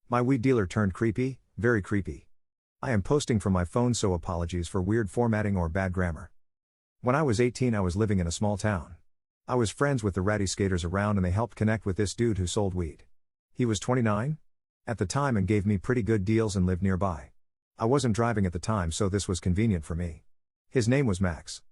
My weed dealer turned creepy, very creepy. I am posting from my phone, so apologies for weird formatting or bad grammar. When I was 18, I was living in a small town. I was friends with the ratty skaters around and they helped connect with this dude who sold weed. He was 29 at the time and gave me pretty good deals and lived nearby. I wasn't driving at the time, so this was convenient for me. His name was Max.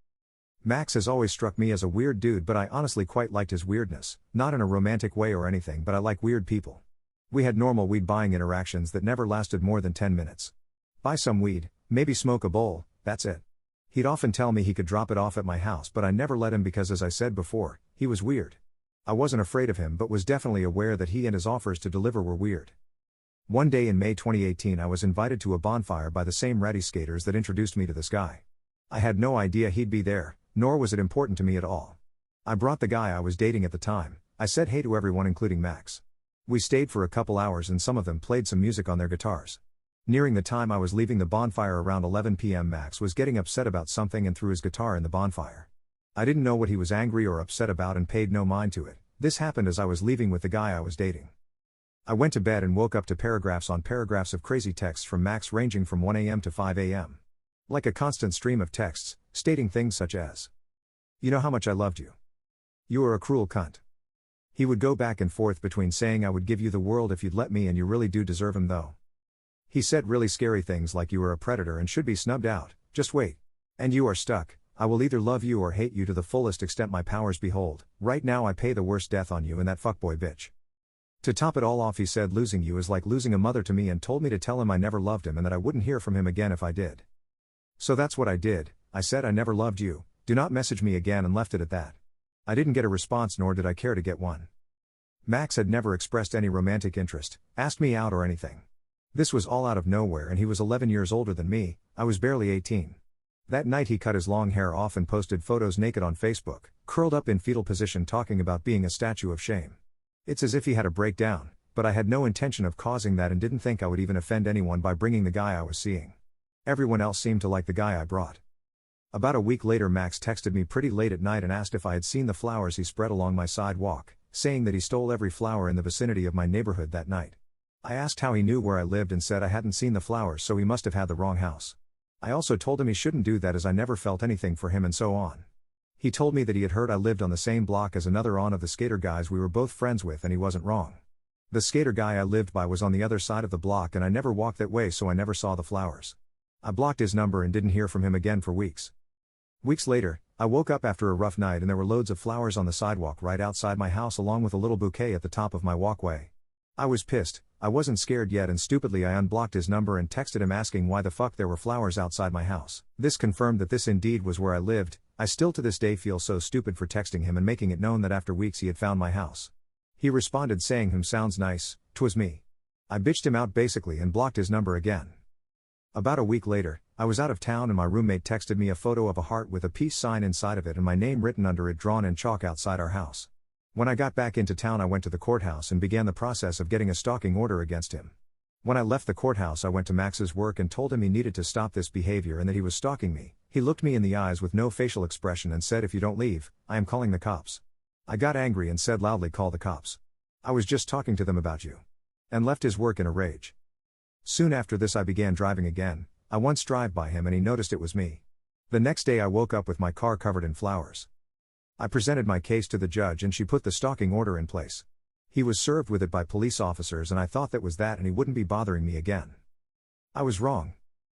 Max has always struck me as a weird dude, but I honestly quite liked his weirdness, not in a romantic way or anything, but I like weird people. We had normal weed buying interactions that never lasted more than 10 minutes. Buy some weed, maybe smoke a bowl, that's it. He'd often tell me he could drop it off at my house, but I never let him because, as I said before, he was weird. I wasn't afraid of him, but was definitely aware that he and his offers to deliver were weird. One day in May 2018, I was invited to a bonfire by the same ratty skaters that introduced me to this guy. I had no idea he'd be there, nor was it important to me at all. I brought the guy I was dating at the time. I said hey to everyone including Max. We stayed for a couple hours and some of them played some music on their guitars. Nearing the time I was leaving the bonfire around 11 p.m. Max was getting upset about something and threw his guitar in the bonfire. I didn't know what he was angry or upset about and paid no mind to it. This happened as I was leaving with the guy I was dating. I went to bed and woke up to paragraphs on paragraphs of crazy texts from Max ranging from 1 a.m. to 5 a.m. Like a constant stream of texts, stating things such as, "You know how much I loved you. You are a cruel cunt." He would go back and forth between saying, "I would give you the world if you'd let me and you really do deserve him though." He said really scary things like, "You are a predator and should be snubbed out, just wait. And you are stuck, I will either love you or hate you to the fullest extent my powers behold, right now I pay the worst death on you and that fuckboy bitch." To top it all off, he said losing you is like losing a mother to me and told me to tell him I never loved him and that I wouldn't hear from him again if I did. So that's what I did. I said I never loved you, do not message me again, and left it at that. I didn't get a response, nor did I care to get one. Max had never expressed any romantic interest, asked me out or anything. This was all out of nowhere and he was 11 years older than me, I was barely 18. That night he cut his long hair off and posted photos naked on Facebook, curled up in fetal position talking about being a statue of shame. It's as if he had a breakdown, but I had no intention of causing that and didn't think I would even offend anyone by bringing the guy I was seeing. Everyone else seemed to like the guy I brought. About a week later, Max texted me pretty late at night and asked if I had seen the flowers he spread along my sidewalk, saying that he stole every flower in the vicinity of my neighborhood that night. I asked how he knew where I lived and said I hadn't seen the flowers, so he must have had the wrong house. I also told him he shouldn't do that as I never felt anything for him and so on. He told me that he had heard I lived on the same block as another of the skater guys we were both friends with, and he wasn't wrong. The skater guy I lived by was on the other side of the block and I never walked that way, so I never saw the flowers. I blocked his number and didn't hear from him again for weeks. Weeks later, I woke up after a rough night and there were loads of flowers on the sidewalk right outside my house along with a little bouquet at the top of my walkway. I was pissed. I wasn't scared yet and stupidly I unblocked his number and texted him asking why the fuck there were flowers outside my house. This confirmed that this indeed was where I lived. I still to this day feel so stupid for texting him and making it known that after weeks he had found my house. He responded saying sounds nice, 'twas me. I bitched him out basically and blocked his number again. About a week later, I was out of town and my roommate texted me a photo of a heart with a peace sign inside of it and my name written under it drawn in chalk outside our house. When I got back into town I went to the courthouse and began the process of getting a stalking order against him. When I left the courthouse I went to Max's work and told him he needed to stop this behavior and that he was stalking me. He looked me in the eyes with no facial expression and said, "If you don't leave, I am calling the cops." I got angry and said loudly, "Call the cops. I was just talking to them about you." And left his work in a rage. Soon after this I began driving again. I once drove by him and he noticed it was me. The next day I woke up with my car covered in flowers. I presented my case to the judge and she put the stalking order in place. He was served with it by police officers and I thought that was that and he wouldn't be bothering me again. I was wrong.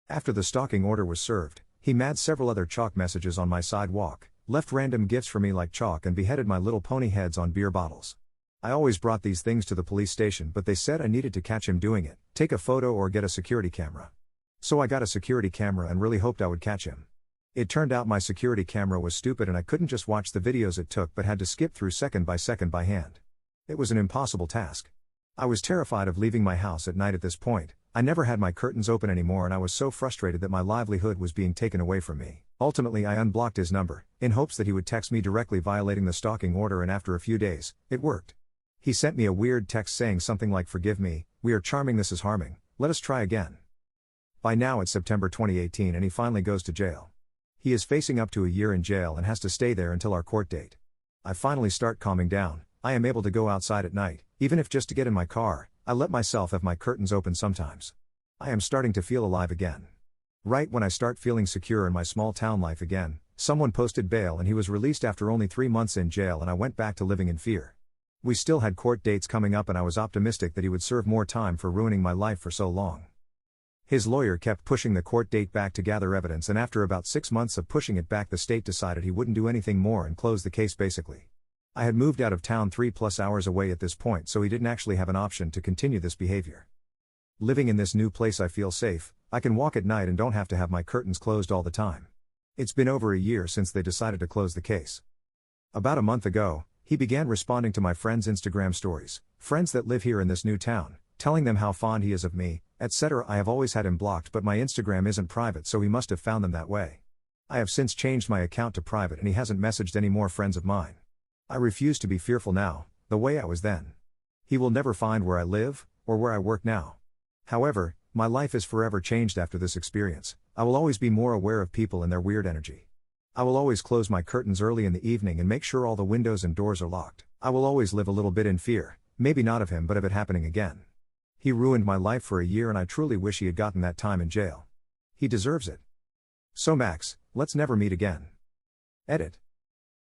After the stalking order was served, he made several other chalk messages on my sidewalk, left random gifts for me like chalk and beheaded my little pony heads on beer bottles. I always brought these things to the police station but they said I needed to catch him doing it, take a photo or get a security camera. So I got a security camera and really hoped I would catch him. It turned out my security camera was stupid and I couldn't just watch the videos it took but had to skip through second by hand. It was an impossible task. I was terrified of leaving my house at night at this point. I never had my curtains open anymore and I was so frustrated that my livelihood was being taken away from me. Ultimately I unblocked his number, in hopes that he would text me directly violating the stalking order, and after a few days, it worked. He sent me a weird text saying something like, "Forgive me, we are charming, this is harming, let us try again." By now it's September 2018 and he finally goes to jail. He is facing up to a year in jail and has to stay there until our court date. I finally start calming down. I am able to go outside at night, even if just to get in my car. I let myself have my curtains open sometimes. I am starting to feel alive again. Right when I start feeling secure in my small town life again, someone posted bail and he was released after only 3 months in jail, and I went back to living in fear. We still had court dates coming up and I was optimistic that he would serve more time for ruining my life for so long. His lawyer kept pushing the court date back to gather evidence, and after about 6 months of pushing it back, the state decided he wouldn't do anything more and closed the case basically. I had moved out of town 3+ hours away at this point, so he didn't actually have an option to continue this behavior. Living in this new place, I feel safe. I can walk at night and don't have to have my curtains closed all the time. It's been over a year since they decided to close the case. About a month ago, he began responding to my friends' Instagram stories, friends that live here in this new town, telling them how fond he is of me, etc. I have always had him blocked, but my Instagram isn't private, so he must have found them that way. I have since changed my account to private and he hasn't messaged any more friends of mine. I refuse to be fearful now, the way I was then. He will never find where I live, or where I work now. However, my life is forever changed after this experience. I will always be more aware of people and their weird energy. I will always close my curtains early in the evening and make sure all the windows and doors are locked. I will always live a little bit in fear, maybe not of him but of it happening again. He ruined my life for a year and I truly wish he had gotten that time in jail. He deserves it. So Max, let's never meet again. Edit.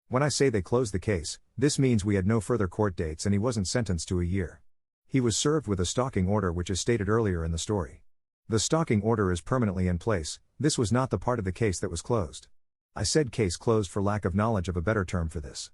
When I say they closed the case, this means we had no further court dates and he wasn't sentenced to a year. He was served with a stalking order, which is stated earlier in the story. The stalking order is permanently in place. This was not the part of the case that was closed. I said case closed for lack of knowledge of a better term for this.